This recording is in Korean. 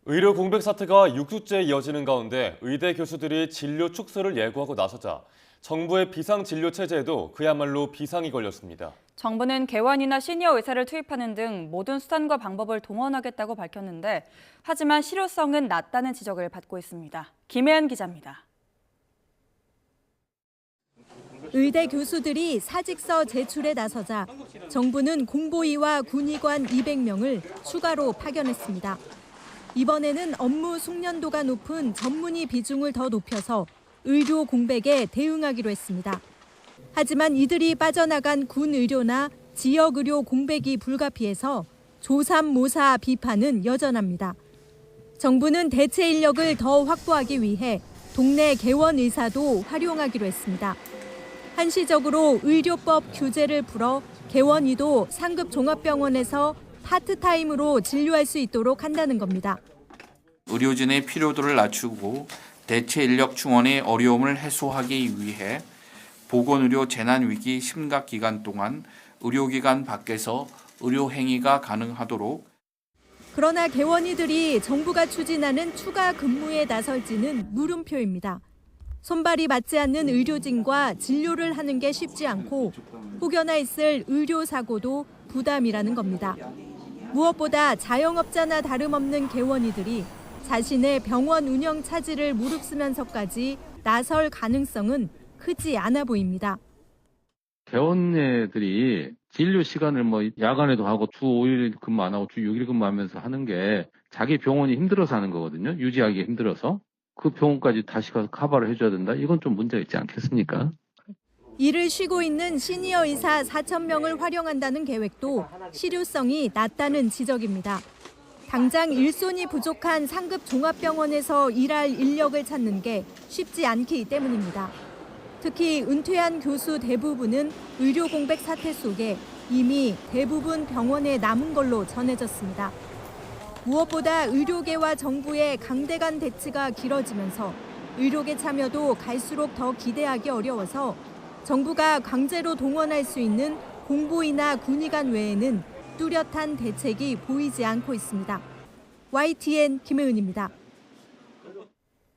의료 공백 사태가 6주째 이어지는 가운데 의대 교수들이 진료 축소를 예고하고 나서자 정부의 비상진료 체제에도 그야말로 비상이 걸렸습니다. 정부는 개원이나 시니어 의사를 투입하는 등 모든 수단과 방법을 동원하겠다고 밝혔는데 하지만 실효성은 낮다는 지적을 받고 있습니다. 김혜연 기자입니다. 의대 교수들이 사직서 제출에 나서자 정부는 공보위와 군의관 200명을 추가로 파견했습니다. 이번에는 업무 숙련도가 높은 전문의 비중을 더 높여서 의료 공백에 대응하기로 했습니다. 하지만 이들이 빠져나간 군 의료나 지역 의료 공백이 불가피해서 조삼모사 비판은 여전합니다. 정부는 대체 인력을 더 확보하기 위해 동네 개원 의사도 활용하기로 했습니다. 한시적으로 의료법 규제를 풀어 개원의도 상급 종합병원에서 파트타임으로 진료할 수 있도록 한다는 겁니다. 의료진의 필요도를 낮추고 대체 인력 충원의 어려움을 해소하기 위해 보건의료 재난위기 심각 기간 동안 의료기관 밖에서 의료행위가 가능하도록. 그러나 개원의들이 정부가 추진하는 추가 근무에 나설지는 물음표입니다. 손발이 맞지 않는 의료진과 진료를 하는 게 쉽지 않고 혹여나 있을 의료사고도 부담이라는 겁니다. 무엇보다 자영업자나 다름없는 개원의들이 자신의 병원 운영 차질을 무릅쓰면서까지 나설 가능성은 크지 않아 보입니다. 개원애들이 진료 시간을 야간에도 하고 주 5일 근무 안 하고 주 6일 근무하면서 하는 게 자기 병원이 힘들어서 하는 거거든요. 유지하기 힘들어서. 그 병원까지 다시 가서 커버를 해줘야 된다? 이건 좀 문제가 있지 않겠습니까? 일을 쉬고 있는 시니어 의사 4,000명을 활용한다는 계획도 실효성이 낮다는 지적입니다. 당장 일손이 부족한 상급 종합병원에서 일할 인력을 찾는 게 쉽지 않기 때문입니다. 특히 은퇴한 교수 대부분은 의료 공백 사태 속에 이미 대부분 병원에 남은 걸로 전해졌습니다. 무엇보다 의료계와 정부의 강대간 대치가 길어지면서 의료계 참여도 갈수록 더 기대하기 어려워서 정부가 강제로 동원할 수 있는 공보위나 군의관 외에는 뚜렷한 대책이 보이지 않고 있습니다. YTN 김혜은입니다.